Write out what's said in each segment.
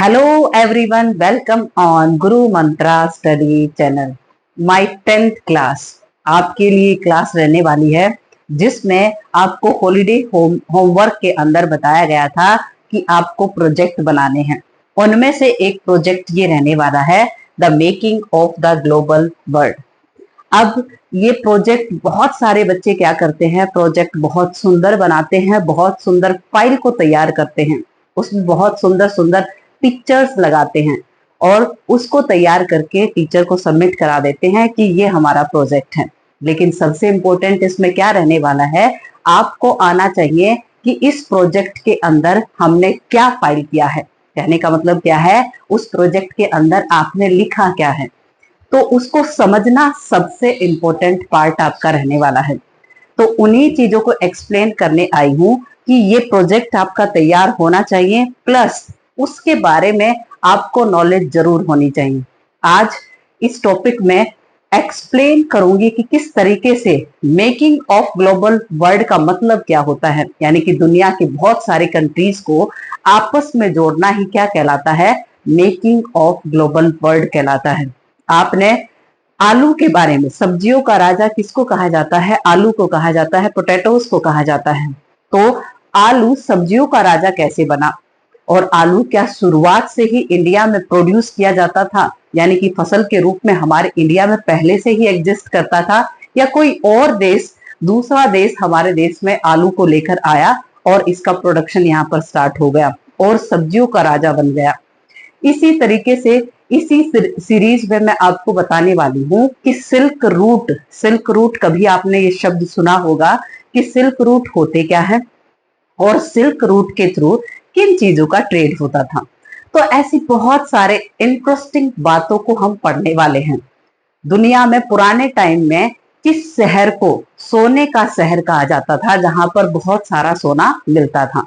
Hello everyone, welcome on Guru Mantra Study Channel. My 10th class आपके लिए class रहने वाली है जिसमें आपको हॉलीडे होमवर्क के अंदर बताया गया था कि आपको प्रोजेक्ट बनाने हैं। उनमें से एक प्रोजेक्ट ये रहने वाला है the making of the global world. अब ये प्रोजेक्ट बहुत सारे बच्चे क्या करते हैं, प्रोजेक्ट बहुत सुंदर बनाते हैं, बहुत सुंदर फाइल को तैयार करते हैं, उसमें बहुत सुंदर सुंदर पिक्चर्स लगाते हैं और उसको तैयार करके टीचर को सबमिट करा देते हैं कि ये हमारा प्रोजेक्ट है। लेकिन सबसे इम्पोर्टेंट इसमें क्या रहने वाला है, आपको आना चाहिए कि इस प्रोजेक्ट के अंदर हमने क्या फाइल किया है। कहने का मतलब क्या है, उस प्रोजेक्ट के अंदर आपने लिखा क्या है, तो उसको समझना सबसे इम्पोर्टेंट पार्ट आपका रहने वाला है। तो उन्हीं चीजों को एक्सप्लेन करने आई हूं कि ये प्रोजेक्ट आपका तैयार होना चाहिए, प्लस उसके बारे में आपको नॉलेज जरूर होनी चाहिए। आज इस टॉपिक में एक्सप्लेन करूंगी कि किस तरीके से मेकिंग ऑफ ग्लोबल वर्ल्ड का मतलब क्या होता है, यानी कि दुनिया की बहुत सारी कंट्रीज को आपस में जोड़ना ही क्या कहलाता है, मेकिंग ऑफ ग्लोबल वर्ल्ड कहलाता है। आपने आलू के बारे में, सब्जियों का राजा किसको कहा जाता है, आलू को कहा जाता है, पोटैटोज को कहा जाता है। तो आलू सब्जियों का राजा कैसे बना, और आलू क्या शुरुआत से ही इंडिया में प्रोड्यूस किया जाता था, यानी कि फसल के रूप में हमारे इंडिया में पहले से ही एग्जिस्ट करता था, या कोई और देश, दूसरा देश हमारे देश में आलू को लेकर आया और इसका प्रोडक्शन यहाँ पर स्टार्ट हो गया और सब्जियों का राजा बन गया। इसी तरीके से इसी सीरीज में मैं आपको बताने वाली हूँ कि सिल्क रूट कभी आपने ये शब्द सुना होगा कि सिल्क रूट होते क्या है और सिल्क रूट के थ्रू किन चीजों का ट्रेड होता था। तो ऐसी बहुत सारे इंटरेस्टिंग बातों को हम पढ़ने वाले हैं। दुनिया में पुराने टाइम में किस शहर को सोने का शहर कहा जाता था, जहां पर बहुत सारा सोना मिलता था।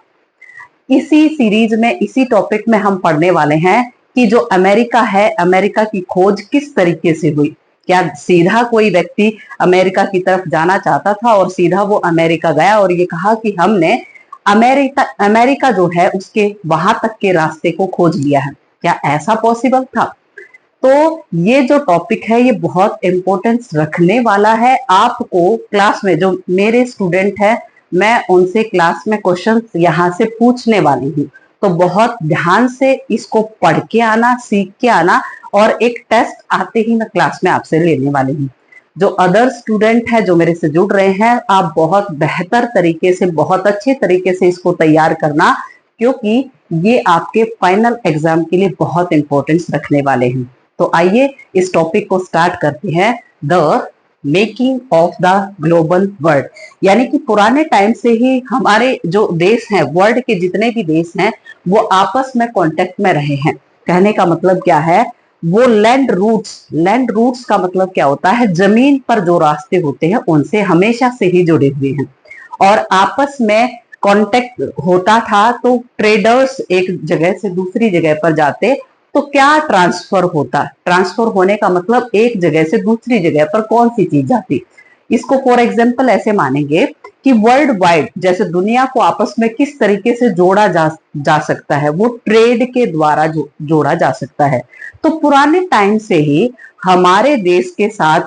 इसी सीरीज में, इसी टॉपिक में हम पढ़ने वाले हैं कि जो अमेरिका है, अमेरिका की खोज किस तरीके से हुई। क्या सीधा कोई व्यक्ति अमेरिका की तरफ जाना चाहता था और सीधा वो अमेरिका गया और ये कहा कि हमने अमेरिका जो है उसके वहां तक के रास्ते को खोज लिया है, क्या ऐसा पॉसिबल था? तो ये जो टॉपिक है ये बहुत इंपॉर्टेंस रखने वाला है। आपको क्लास में जो मेरे स्टूडेंट है, मैं उनसे क्लास में क्वेश्चंस यहाँ से पूछने वाली हूँ, तो बहुत ध्यान से इसको पढ़ के आना, सीख के आना, और एक टेस्ट आते ही मैं क्लास में आपसे लेने वाली हूँ। जो अदर स्टूडेंट है जो मेरे से जुड़ रहे हैं, आप बहुत बेहतर तरीके से, बहुत अच्छे तरीके से इसको तैयार करना, क्योंकि ये आपके फाइनल एग्जाम के लिए बहुत इंपॉर्टेंस रखने वाले हैं। तो आइए इस टॉपिक को स्टार्ट करते हैं, the making of the global world. यानी कि पुराने टाइम से ही हमारे जो देश हैं, वर्ल्ड के जितने भी देश हैं, वो आपस में कांटेक्ट में रहे हैं। कहने का मतलब क्या है, वो लैंड रूट्स का मतलब क्या होता है, जमीन पर जो रास्ते होते हैं उनसे हमेशा से ही जुड़े हुए हैं और आपस में कांटेक्ट होता था। तो ट्रेडर्स एक जगह से दूसरी जगह पर जाते, तो क्या ट्रांसफर होता, ट्रांसफर होने का मतलब एक जगह से दूसरी जगह पर कौन सी चीज जाती। इसको फॉर एग्जांपल ऐसे मानेंगे कि वर्ल्ड वाइड, जैसे दुनिया को आपस में किस तरीके से जोड़ा जा सकता है, वो ट्रेड के द्वारा जोड़ा जा सकता है। तो पुराने टाइम से ही हमारे देश के साथ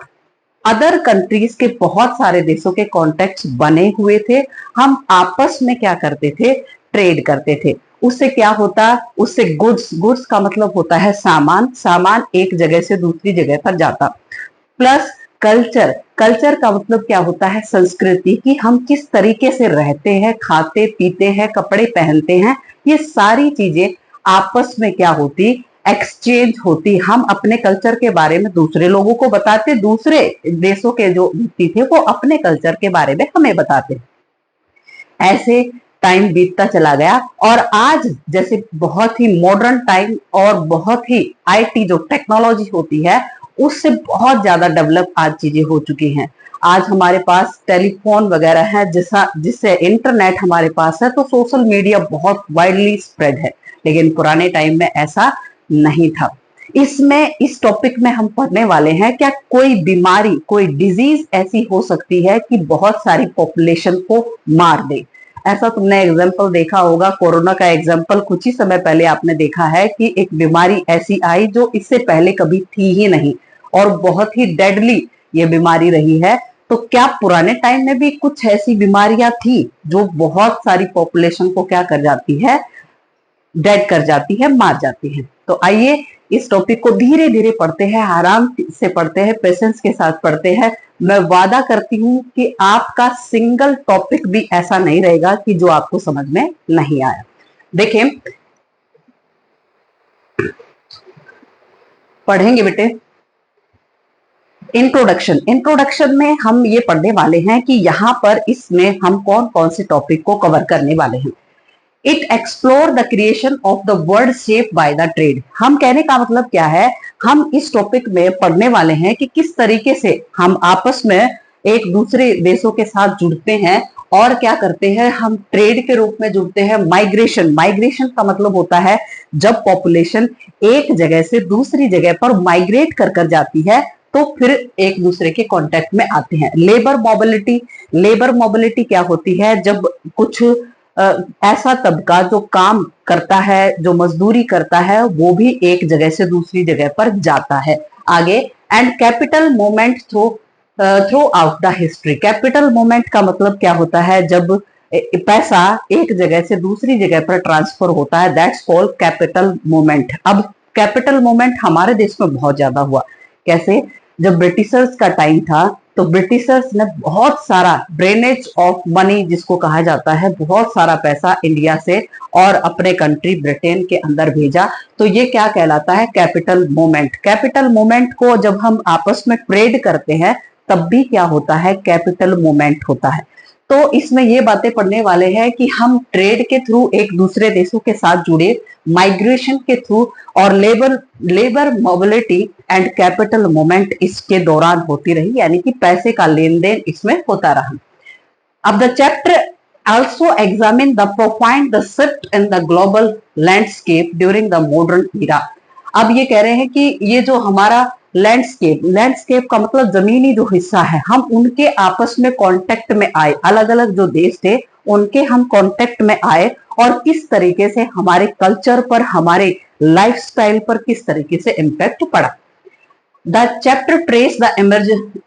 अदर कंट्रीज के बहुत सारे देशों के कॉन्टेक्ट्स बने हुए थे। हम आपस में क्या करते थे, ट्रेड करते थे। उससे क्या होता, उससे गुड्स का मतलब होता है सामान एक जगह से दूसरी जगह पर जाता। प्लस कल्चर का मतलब क्या होता है, संस्कृति, कि हम किस तरीके से रहते हैं, खाते पीते हैं, कपड़े पहनते हैं, ये सारी चीजें आपस में क्या होती, एक्सचेंज होती। हम अपने कल्चर के बारे में दूसरे लोगों को बताते, दूसरे देशों के जो व्यक्ति थे वो अपने कल्चर के बारे में हमें बताते। ऐसे टाइम बीतता चला गया और आज जैसे बहुत ही मॉडर्न टाइम और बहुत ही आईटी जो टेक्नोलॉजी होती है, उससे बहुत ज्यादा डेवलप आज चीजें हो चुकी हैं। आज हमारे पास टेलीफोन वगैरह है, जिससे इंटरनेट हमारे पास है, तो सोशल मीडिया बहुत वाइडली स्प्रेड है। लेकिन पुराने टाइम में ऐसा नहीं था। इस टॉपिक में हम पढ़ने वाले हैं, क्या कोई बीमारी, कोई डिजीज ऐसी हो सकती है कि बहुत सारी पॉपुलेशन को मार दे। ऐसा तुमने एग्जाम्पल देखा होगा, कोरोना का एग्जाम्पल कुछ ही समय पहले आपने देखा है कि एक बीमारी ऐसी आई जो इससे पहले कभी थी ही नहीं और बहुत ही डेडली ये बीमारी रही है। तो क्या पुराने टाइम में भी कुछ ऐसी बीमारियां थी जो बहुत सारी पॉपुलेशन को क्या कर जाती है, डेड कर जाती है, मार जाती है। तो आइए इस टॉपिक को धीरे धीरे पढ़ते हैं, आराम से पढ़ते हैं, पेशेंस के साथ पढ़ते हैं। मैं वादा करती हूँ कि आपका सिंगल टॉपिक भी ऐसा नहीं रहेगा कि जो आपको समझ में नहीं आया। देखें, पढ़ेंगे बेटे। इंट्रोडक्शन में हम ये पढ़ने वाले हैं कि यहाँ पर इसमें हम कौन कौन से टॉपिक को कवर करने वाले हैं। It explore the creation of the world shape by the trade. हम कहने का मतलब क्या है, हम इस टॉपिक में पढ़ने वाले हैं कि किस तरीके से हम आपस में एक दूसरे देशों के साथ जुड़ते हैं और क्या करते हैं, हम ट्रेड के रूप में जुड़ते हैं। माइग्रेशन का मतलब होता है जब पॉपुलेशन एक जगह से दूसरी जगह पर माइग्रेट कर कर जाती है तो फिर एक दूसरे के कांटेक्ट में आते हैं। लेबर मोबिलिटी क्या होती है, जब कुछ ऐसा तबका जो काम करता है, जो मजदूरी करता है, वो भी एक जगह से दूसरी जगह पर जाता है। आगे, and capital movement through out the history. Capital movement का मतलब क्या होता है, जब पैसा एक जगह से दूसरी जगह पर ट्रांसफर होता है, दैट्स कॉल्ड कैपिटल मूवमेंट। अब कैपिटल मूवमेंट हमारे देश में बहुत ज्यादा हुआ। कैसे, जब ब्रिटिशर्स का टाइम था तो ब्रिटिशर्स ने बहुत सारा ड्रेनेज ऑफ मनी जिसको कहा जाता है, बहुत सारा पैसा इंडिया से और अपने कंट्री ब्रिटेन के अंदर भेजा। तो ये क्या कहलाता है, कैपिटल मूवमेंट। कैपिटल मूवमेंट को जब हम आपस में ट्रेड करते हैं तब भी क्या होता है, कैपिटल मूवमेंट होता है। तो इसमें ये बातें पढ़ने वाले हैं कि हम ट्रेड के थ्रू एक दूसरे देशों के साथ जुड़े, माइग्रेशन के थ्रू, और labour mobility and capital movement इसके दौरान होती रही, यानी कि पैसे का लेन देन इसमें होता रहा। अब the chapter also examine the profound the shift in the global landscape during the modern era। अब ये कह रहे हैं कि ये जो हमारा लैंडस्केप का मतलब जमीनी जो हिस्सा है, हम उनके आपस में कांटेक्ट में आए, अलग अलग जो देश थे उनके हम कांटेक्ट में आए और किस तरीके से हमारे कल्चर पर, हमारे लाइफस्टाइल पर किस तरीके से इम्पैक्ट पड़ा। The chapter traces the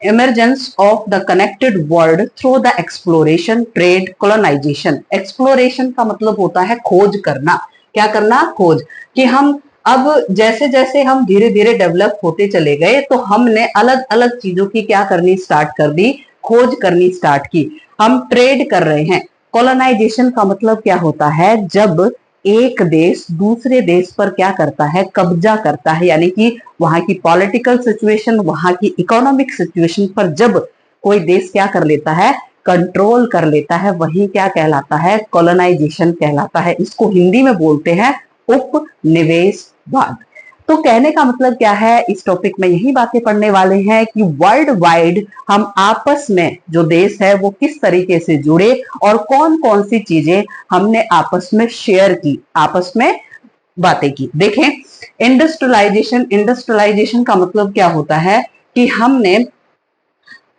emergence of the connected world through the exploration, trade, colonization। Exploration का मतलब होता है खोज करना। क्या करना, खोज। कि हम अब जैसे जैसे हम धीरे धीरे डेवलप होते चले गए तो हमने अलग अलग चीजों की क्या करनी स्टार्ट कर दी, खोज करनी स्टार्ट की। हम ट्रेड कर रहे हैं। कॉलोनाइजेशन का मतलब क्या होता है, जब एक देश दूसरे देश पर क्या करता है, कब्जा करता है, यानी कि वहां की पॉलिटिकल सिचुएशन, वहां की इकोनॉमिक सिचुएशन पर जब कोई देश क्या कर लेता है, कंट्रोल कर लेता है, वही क्या कहलाता है, कॉलोनाइजेशन कहलाता है। इसको हिंदी में बोलते हैं उपनिवेशवाद। तो कहने का मतलब क्या है, इस टॉपिक में यही बातें पढ़ने वाले हैं कि वर्ल्ड वाइड हम आपस में जो देश है वो किस तरीके से जुड़े और कौन कौन सी चीजें हमने आपस में शेयर की, आपस में बातें की। देखें, इंडस्ट्रियलाइजेशन का मतलब क्या होता है कि हमने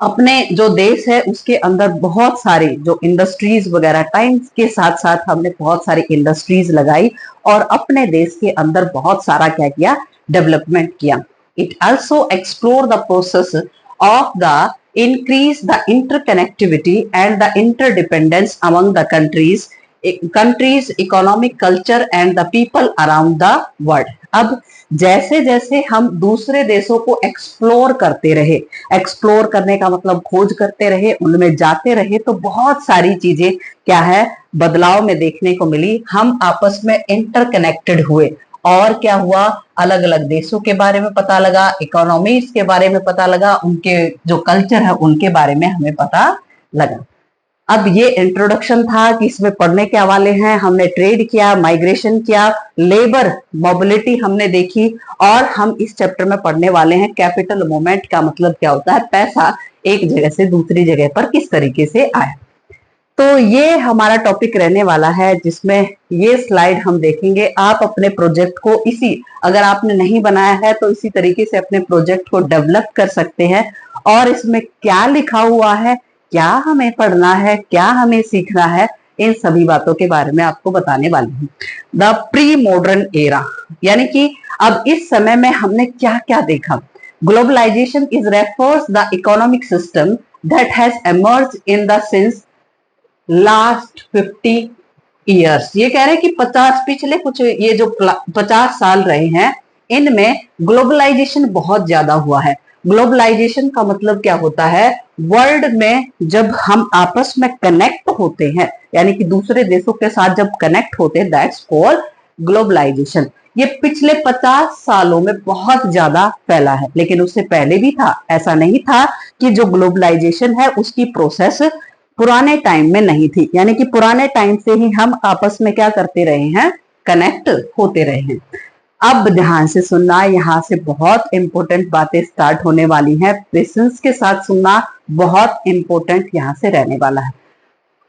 अपने जो देश है उसके अंदर बहुत सारे जो इंडस्ट्रीज वगैरह, टाइम के साथ साथ हमने बहुत सारी इंडस्ट्रीज लगाई और अपने देश के अंदर बहुत सारा क्या किया, डेवलपमेंट किया। It also explore the process of the increase the interconnectivity and the interdependence among the countries, economic culture and the people around the world। अब जैसे जैसे हम दूसरे देशों को एक्सप्लोर करते रहे, एक्सप्लोर करने का मतलब खोज करते रहे, उनमें जाते रहे, तो बहुत सारी चीजें क्या है, बदलाव में देखने को मिली। हम आपस में इंटरकनेक्टेड हुए और क्या हुआ, अलग अलग देशों के बारे में पता लगा, इकोनॉमीज के बारे में पता लगा, उनके जो कल्चर है उनके बारे में हमें पता लगा। अब ये इंट्रोडक्शन था कि इसमें पढ़ने के हवाले हैं। हमने ट्रेड किया, माइग्रेशन किया, लेबर मोबिलिटी हमने देखी और हम इस चैप्टर में पढ़ने वाले हैं कैपिटल मूवमेंट का मतलब क्या होता है, पैसा एक जगह से दूसरी जगह पर किस तरीके से आया। तो ये हमारा टॉपिक रहने वाला है जिसमें ये स्लाइड हम देखेंगे। आप अपने प्रोजेक्ट को अगर आपने नहीं बनाया है तो इसी तरीके से अपने प्रोजेक्ट को डेवलप कर सकते हैं। और इसमें क्या लिखा हुआ है, क्या हमें पढ़ना है, क्या हमें सीखना है, इन सभी बातों के बारे में आपको बताने वाली हूँ। द प्री मॉडर्न एरा, यानी कि अब इस समय में हमने क्या क्या देखा। Globalisation is refers the economic system that has emerge in the since last 50 years. ये कह रहे हैं कि 50 पिछले कुछ ये जो 50 साल रहे हैं, इनमें ग्लोबलाइजेशन बहुत ज्यादा हुआ है। ग्लोबलाइजेशन का मतलब क्या होता है, वर्ल्ड में जब हम आपस में कनेक्ट होते हैं, यानी कि दूसरे देशों के साथ जब कनेक्ट होते हैं, दैट्स कॉल्ड ग्लोबलाइजेशन। ये पिछले 50 सालों में बहुत ज्यादा फैला है, लेकिन उससे पहले भी था। ऐसा नहीं था कि जो ग्लोबलाइजेशन है उसकी प्रोसेस पुराने टाइम में नहीं थी, यानी कि पुराने टाइम से ही हम आपस में क्या करते रहे हैं, कनेक्ट होते रहे हैं। अब ध्यान से सुनना, यहाँ से बहुत इंपॉर्टेंट बातें स्टार्ट होने वाली हैं। पेशेंस के साथ सुनना, बहुत इंपॉर्टेंट यहाँ से रहने वाला है।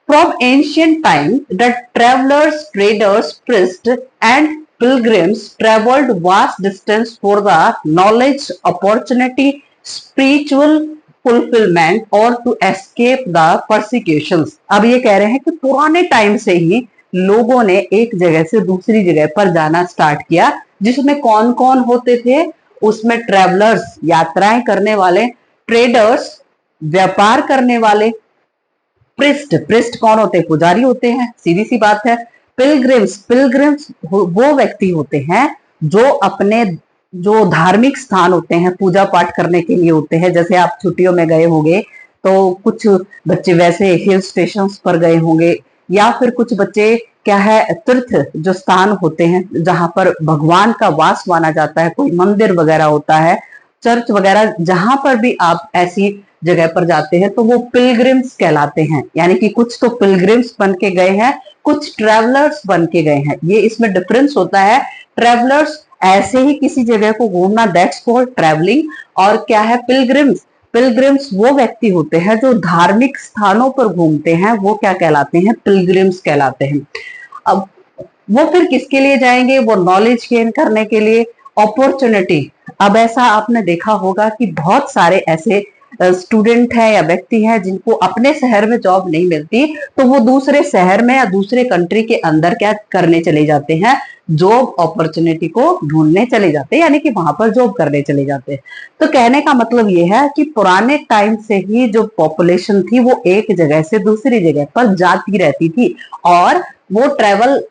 From ancient time, the travelers, traders, priests, and pilgrims traveled vast distance for the knowledge, opportunity, spiritual fulfillment, or to escape the persecutions. अब ये कह रहे हैं कि पुराने टाइम से ही लोगों ने एक जगह से दूसरी जगह पर जाना स्टार्ट किया, जिसमें कौन कौन होते थे, उसमें ट्रेवलर्स, यात्राएं करने वाले, ट्रेडर्स, व्यापार करने वाले, प्रिस्ट कौन होते हैं, पुजारी होते हैं, सीधी सी बात है। पिलग्रिम्स वो व्यक्ति होते हैं जो अपने जो धार्मिक स्थान होते हैं, पूजा पाठ करने के लिए होते हैं। जैसे आप छुट्टियों में गए होंगे तो कुछ बच्चे वैसे हिल स्टेशन पर गए होंगे, या फिर कुछ बच्चे क्या है, तीर्थ जो स्थान होते हैं जहां पर भगवान का वास माना जाता है, कोई मंदिर वगैरह होता है, चर्च वगैरह, जहां पर भी आप ऐसी जगह पर जाते हैं तो वो पिलग्रिम्स कहलाते हैं। यानी कि कुछ तो पिलग्रिम्स बन के गए हैं, कुछ ट्रेवलर्स बन के गए हैं। ये इसमें डिफरेंस होता है। ट्रेवलर्स ऐसे ही किसी जगह को घूमना, दैट्स कॉल्ड ट्रेवलिंग। और क्या है पिलग्रिम्स, पिलग्रिम्स वो व्यक्ति होते हैं जो धार्मिक स्थानों पर घूमते हैं, वो क्या कहलाते हैं, पिलग्रिम्स कहलाते हैं। अब वो फिर किसके लिए जाएंगे, वो नॉलेज गेन करने के लिए, अपॉर्चुनिटी। अब ऐसा आपने देखा होगा कि बहुत सारे ऐसे स्टूडेंट है या व्यक्ति है जिनको अपने शहर में जॉब नहीं मिलती, तो वो दूसरे शहर में या दूसरे कंट्री के अंदर क्या करने चले जाते हैं, जॉब अपॉर्चुनिटी को ढूंढने चले जाते हैं, यानी कि वहां पर जॉब करने चले जाते हैं। तो कहने का मतलब ये है कि पुराने टाइम से ही जो पॉपुलेशन थी वो एक जगह से दूसरी जगह पर जाती रहती थी, और वो ट्रेवल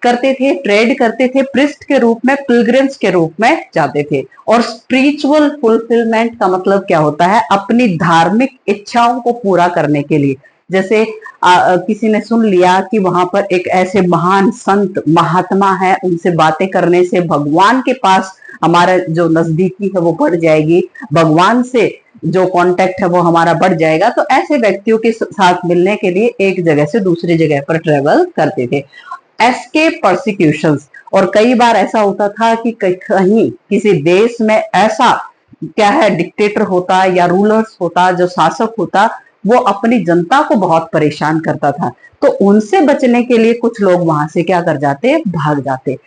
करते थे, ट्रेड करते थे, प्रिस्ट के रूप में, पिलग्रिम्स के रूप में जाते थे। और स्पिरिचुअल फुलफिलमेंट का मतलब क्या होता है, अपनी धार्मिक इच्छाओं को पूरा करने के लिए। जैसे किसी ने सुन लिया कि वहां पर एक ऐसे महान संत महात्मा है, उनसे बातें करने से भगवान के पास हमारा जो नजदीकी है वो बढ़ जाएगी, भगवान से जो कांटेक्ट है वो हमारा बढ़ जाएगा। तो ऐसे व्यक्तियों के साथ मिलने के लिए एक जगह से दूसरी जगह पर ट्रेवल करते थे। एस्केप परसिक्यूशंस, और कई बार ऐसा होता था कि कहीं किसी देश में ऐसा क्या है, डिक्टेटर होता या रूलर्स होता, जो शासक होता, वो अपनी जनता को बहुत परेशान करता था, तो उनसे बचने के लिए कुछ लोग वहां से क्या कर जाते, भाग जाते।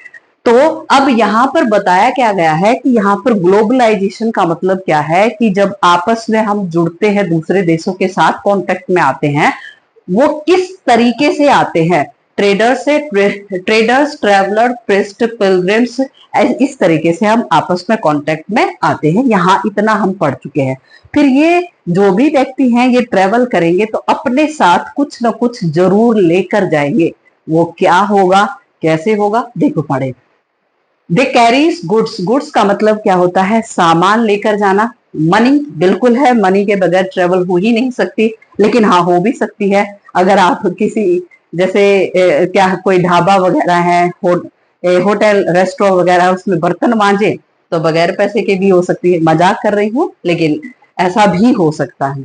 तो अब यहाँ पर बताया क्या गया है कि यहाँ पर ग्लोबलाइजेशन का मतलब क्या है कि जब आपस में हम जुड़ते हैं, दूसरे देशों के साथ कांटेक्ट में आते हैं, वो किस तरीके से आते हैं, ट्रेडर्स से, ट्रेडर्स, ट्रेवलर, प्रिस्ट, पिलग्रिम्स, इस तरीके से हम आपस में कांटेक्ट में आते हैं। यहाँ इतना हम पढ़ चुके हैं। फिर ये जो भी व्यक्ति हैं ये ट्रेवल करेंगे तो अपने साथ कुछ ना कुछ जरूर लेकर जाएंगे। वो क्या होगा, कैसे होगा, देखो पढ़े। दे कैरीज गुड्स, गुड्स का मतलब क्या होता है, सामान लेकर जाना। मनी बिल्कुल है, मनी के बगैर ट्रेवल हो ही नहीं सकती, लेकिन हाँ हो भी सकती है। अगर आप किसी जैसे क्या कोई ढाबा वगैरह है, होटल रेस्टोरेंट वगैरह, उसमें बर्तन मांजे तो बगैर पैसे के भी हो सकती है। मजाक कर रही हूँ, लेकिन ऐसा भी हो सकता है।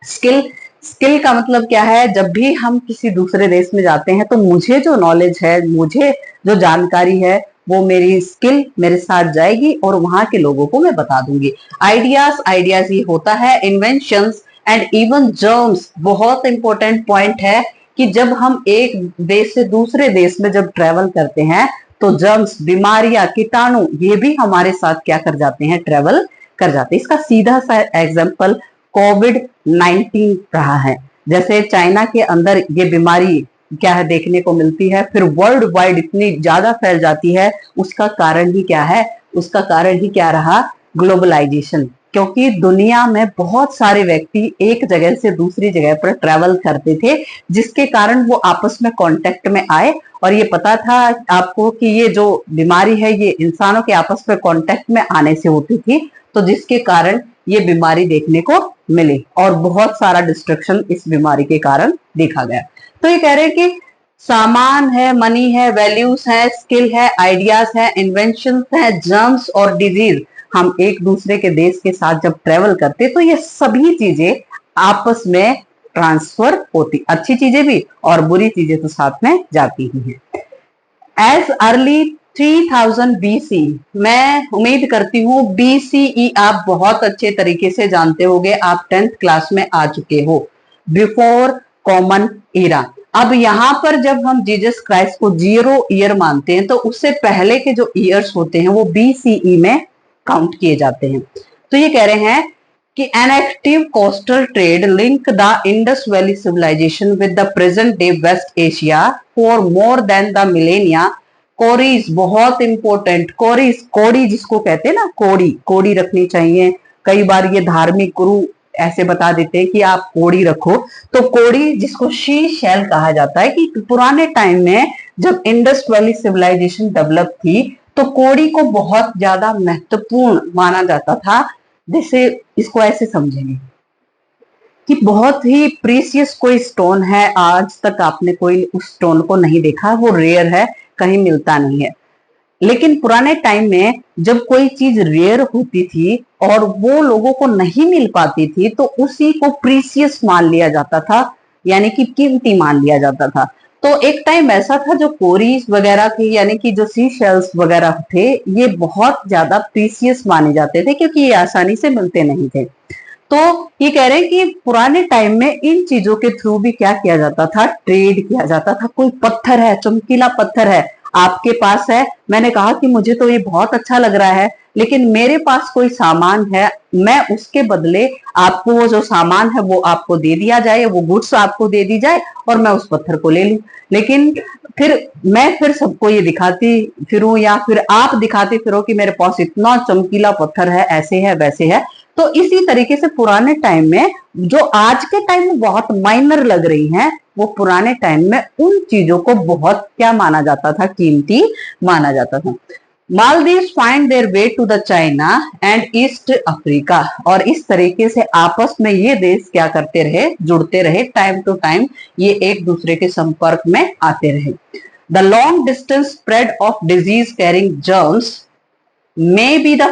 स्किल, स्किल का मतलब क्या है, जब भी हम किसी दूसरे देश में जाते हैं तो मुझे जो नॉलेज है, मुझे जो जानकारी है, वो मेरी स्किल मेरे साथ जाएगी और वहां के लोगों को मैं बता दूंगी। आइडियाज, आइडियाज ये होता है इन्वेंशंस एंड इवन जर्म्स। बहुत इंपॉर्टेंट पॉइंट है कि जब हम एक देश से दूसरे देश में जब ट्रेवल करते हैं तो जर्म्स, बीमारियां, कीटाणु, ये भी हमारे साथ क्या कर जाते हैं, ट्रेवल कर जाते हैं। इसका सीधा सा एग्जाम्पल कोविड-19 रहा है। जैसे चाइना के अंदर ये बीमारी क्या है देखने को मिलती है, फिर वर्ल्ड वाइड इतनी ज्यादा फैल जाती है, उसका कारण ही क्या है? उसका कारण ही क्या रहा? ग्लोबलाइजेशन। क्योंकि दुनिया में बहुत सारे व्यक्ति एक जगह से दूसरी जगह पर ट्रेवल करते थे, जिसके कारण वो आपस में कांटेक्ट में आए, और ये पता था आपको कि ये जो बीमारी है ये इंसानों के आपस में कांटेक्ट में आने से होती थी, तो जिसके कारण ये बीमारी देखने को मिली और बहुत सारा डिस्ट्रक्शन इस बीमारी के कारण देखा गया। तो ये कह रहे हैं कि सामान है, मनी है, वैल्यूज है, स्किल है, आइडियाज है, इन्वेंशन है, जर्म्स और डिजीज, हम एक दूसरे के देश के साथ जब ट्रेवल करते तो ये सभी चीजें आपस में ट्रांसफर होती, अच्छी चीजें भी और बुरी चीजें तो साथ में जाती ही हैं। एज अर्ली 3000 BC, मैं उम्मीद करती हूँ BCE आप बहुत अच्छे तरीके से जानते होंगे, आप 10th क्लास में आ चुके हो। Before common era. अब यहाँ पर जब हम जीसस क्राइस्ट को 0 ईयर मानते हैं तो उससे पहले के जो ईयर्स होते हैं वो BCE में काउंट किए जाते हैं। तो ये कह रहे हैं कि an active coastal trade link the Indus valley civilisation with the present day west Asia for more than the millennia. Cowries बहुत इंपॉर्टेंट, कोरीज, कोड़ी जिसको कहते हैं ना, कोड़ी, कोड़ी रखनी चाहिए। कई बार ये धार्मिक गुरु ऐसे बता देते हैं कि आप कोड़ी रखो, तो कोड़ी जिसको शी शेल कहा जाता है, कि पुराने टाइम में जब इंडस वैली सिविलाइजेशन डेवलप थी तो कोड़ी को बहुत ज्यादा महत्वपूर्ण माना जाता था। जैसे इसको ऐसे समझेंगे कि बहुत ही प्रीसियस कोई स्टोन है, आज तक आपने कोई उस स्टोन को नहीं देखा, वो रेयर है, कहीं मिलता नहीं है। लेकिन पुराने टाइम में जब कोई चीज रेयर होती थी और वो लोगों को नहीं मिल पाती थी तो उसी को प्रीसियस मान लिया जाता था, यानी कि कीमती मान लिया जाता था। तो एक टाइम ऐसा था जो कोरीज वगैरह के, यानी कि जो सी शेल्स वगैरह थे, ये बहुत ज्यादा प्रीसियस माने जाते थे क्योंकि ये आसानी से मिलते नहीं थे। तो ये कह रहे हैं कि पुराने टाइम में इन चीजों के थ्रू भी क्या किया जाता था? ट्रेड किया जाता था। कोई पत्थर है, चमकीला पत्थर है, आपके पास है, मैंने कहा कि मुझे तो ये बहुत अच्छा लग रहा है, लेकिन मेरे पास कोई सामान है, मैं उसके बदले आपको वो जो सामान है वो आपको दे दिया जाए, वो गुड्स आपको दे दी जाए और मैं उस पत्थर को ले लूं। लेकिन फिर मैं फिर सबको ये दिखाती फिरूं या फिर आप दिखाते फिरो कि मेरे पास इतना चमकीला पत्थर है, ऐसे है वैसे है। तो इसी तरीके से पुराने टाइम में जो आज के टाइम में बहुत माइनर लग रही हैं, वो पुराने टाइम में उन चीजों को बहुत क्या माना जाता था? कीमती माना जाता था। Maldives find their way to the China and East Africa, और इस तरीके से आपस में ये देश क्या करते रहे? जुड़ते रहे, टाइम टू टाइम ये एक दूसरे के संपर्क में आते रहे। The long distance spread of disease carrying germs may be the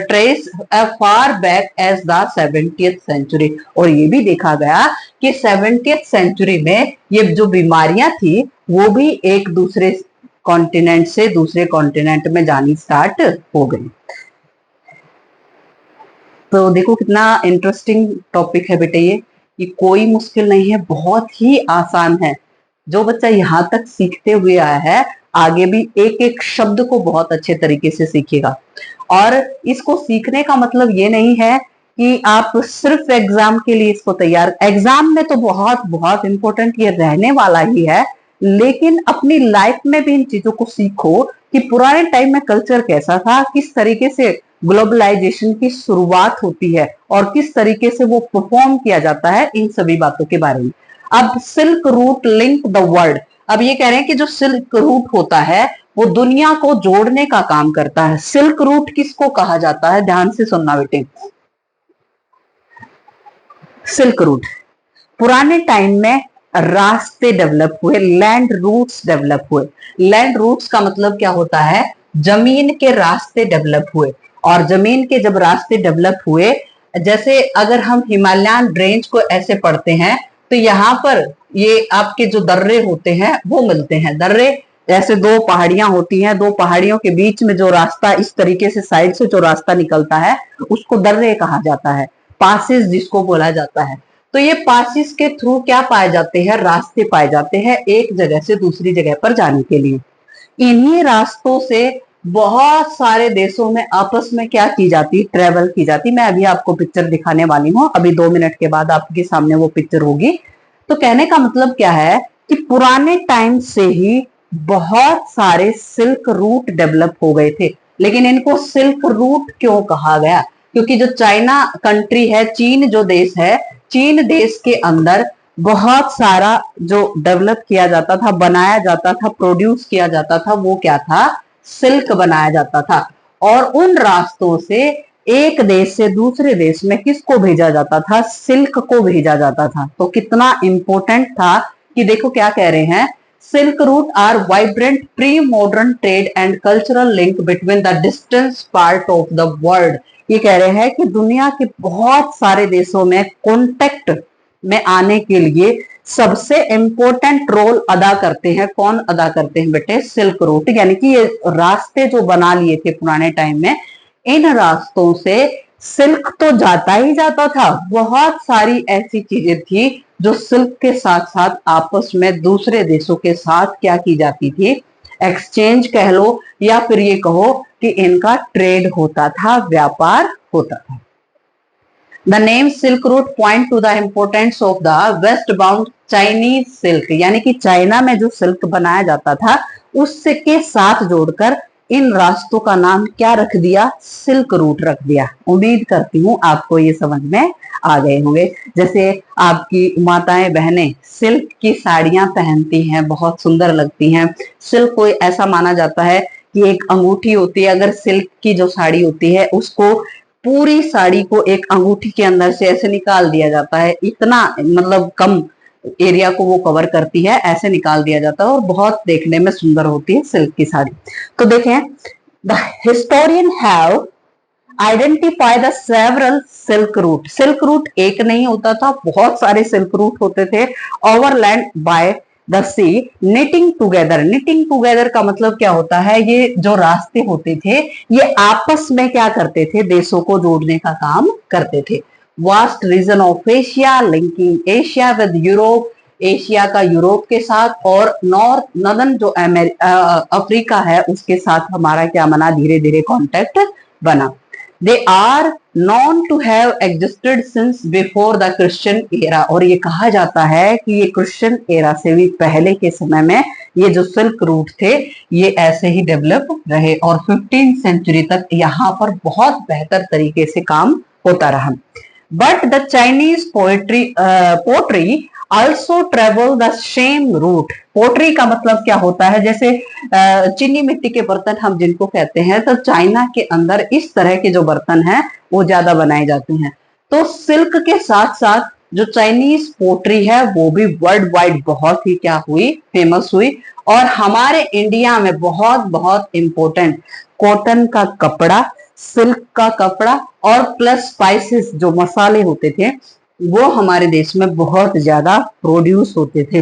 trace as far back as the 70th century। और ये भी देखा गया कि 70th सेंचुरी में ये जो बीमारियां थी वो भी एक दूसरे कॉन्टिनेंट से दूसरे कॉन्टिनेंट में जानी स्टार्ट हो गई। तो देखो कितना इंटरेस्टिंग टॉपिक है बेटे ये कोई मुश्किल नहीं है, बहुत ही आसान है। जो बच्चा यहाँ तक सीखते हुए आया है आगे भी एक एक शब्द को बहुत अच्छे तरीके से सीखेगा। और इसको सीखने का मतलब ये नहीं है कि आप सिर्फ एग्जाम के लिए इसको तैयार, एग्जाम में तो बहुत बहुत इंपॉर्टेंट ये रहने वाला ही है, लेकिन अपनी लाइफ में भी इन चीजों को सीखो कि पुराने टाइम में कल्चर कैसा था, किस तरीके से ग्लोबलाइजेशन की शुरुआत होती है और किस तरीके से वो परफॉर्म किया जाता है, इन सभी बातों के बारे में। अब silk route link the world, अब ये कह रहे हैं कि जो सिल्क रूट होता है वो दुनिया को जोड़ने का काम करता है। सिल्क रूट किसको कहा जाता है? ध्यान से सुनना बेटे। सिल्क रूट पुराने टाइम में रास्ते डेवलप हुए, लैंड रूट्स डेवलप हुए। लैंड रूट्स का मतलब क्या होता है? जमीन के रास्ते डेवलप हुए। और जमीन के जब रास्ते डेवलप हुए, जैसे अगर हम हिमालयन रेंज को ऐसे पढ़ते हैं तो यहाँ पर ये आपके जो दर्रे होते हैं वो मिलते हैं। दर्रे ऐसे दो पहाड़ियां होती हैं, दो पहाड़ियों के बीच में जो रास्ता इस तरीके से साइड से जो रास्ता निकलता है उसको दर्रे कहा जाता है, पासिस जिसको बोला जाता है। तो ये पासिस के थ्रू क्या पाए जाते हैं? रास्ते पाए जाते हैं एक जगह से दूसरी जगह पर जाने के लिए। इन्हीं रास्तों से बहुत सारे देशों में आपस में क्या की जाती? ट्रेवल की जाती। मैं अभी आपको पिक्चर दिखाने वाली हूँ, अभी 2 मिनट के बाद आपके सामने वो पिक्चर होगी। तो कहने का मतलब क्या है कि पुराने टाइम से ही बहुत सारे सिल्क रूट डेवलप हो गए थे। लेकिन इनको सिल्क रूट क्यों कहा गया? क्योंकि जो चाइना कंट्री है, चीन जो देश है, चीन देश के अंदर बहुत सारा जो डेवलप किया जाता था, बनाया जाता था, प्रोड्यूस किया जाता था, वो क्या था? सिल्क बनाया जाता था। और उन रास्तों से एक देश से दूसरे देश में किसको भेजा जाता था? सिल्क को भेजा जाता था। तो कितना इंपॉर्टेंट था कि देखो क्या कह रहे हैं, silk route are vibrant pre modern trade and cultural link between the distance part of the world. ये कह रहे हैं कि दुनिया के बहुत सारे देशों में कॉन्टेक्ट में आने के लिए सबसे इंपॉर्टेंट रोल अदा करते हैं। कौन अदा करते हैं बेटे? Silk route. यानी कि ये रास्ते जो बना लिए थे पुराने टाइम में, इन रास्तों से सिल्क तो जाता ही जाता था, बहुत सारी ऐसी चीजें थी जो सिल्क के साथ साथ आपस में दूसरे देशों के साथ क्या की जाती थी? एक्सचेंज कह लो या फिर ये कहो कि इनका ट्रेड होता था, व्यापार होता था। The name Silk Route point to the importance of the westbound Chinese silk, यानी कि चाइना में जो सिल्क बनाया जाता था उससे के साथ जोड़कर इन रास्तों का नाम क्या रख दिया? सिल्क रूट रख दिया। उम्मीद करती हूँ आपको ये समझ में आ गए होंगे। जैसे आपकी माताएं बहनें सिल्क की साड़ियां पहनती हैं, बहुत सुंदर लगती हैं। सिल्क को ऐसा माना जाता है कि एक अंगूठी होती है। अगर सिल्क की जो साड़ी होती है उसको पूरी साड़ी को एक अंगूठी के अंदर से ऐसे निकाल दिया जाता है, इतना मतलब कम एरिया को वो कवर करती है, ऐसे निकाल दिया जाता है और बहुत देखने में सुंदर होती है सिल्क की साड़ी। तो देखें, the historian have identify the several silk route. Silk route एक नहीं होता था, बहुत सारे सिल्क रूट होते थे। Overland by the sea knitting together. Knitting together का मतलब क्या होता है? ये जो रास्ते होते थे ये आपस में क्या करते थे? देशों को जोड़ने का काम करते थे। Vast region of Asia linking Asia with Europe, Asia का यूरोप के साथ और नॉर्थ नदर्न जो अफ्रीका है उसके साथ हमारा क्या बना? धीरे धीरे कॉन्टेक्ट बना। They are known to have existed since before the Christian era। और ये कहा जाता है कि ये क्रिश्चियन एरा से भी पहले के समय में ये जो सिल्क रूट थे ये ऐसे ही डेवलप रहे और 15th सेंचुरी तक यहाँ पर बहुत बेहतर तरीके से काम होता रहा। But the Chinese pottery also travel the same route। Pottery का मतलब क्या होता है? जैसे चीनी मिट्टी के बर्तन हम जिनको कहते हैं, तो चाइना के अंदर इस तरह के जो बर्तन हैं वो ज्यादा बनाए जाते हैं। तो सिल्क के साथ साथ जो चाइनीज पोट्री है वो भी वर्ल्ड वाइड बहुत ही क्या हुई? फेमस हुई। और हमारे इंडिया में बहुत बहुत इंपॉर्टेंट कॉटन का कपड़ा, सिल्क का कपड़ा और प्लस स्पाइसेस जो मसाले होते थे वो हमारे देश में बहुत ज्यादा प्रोड्यूस होते थे।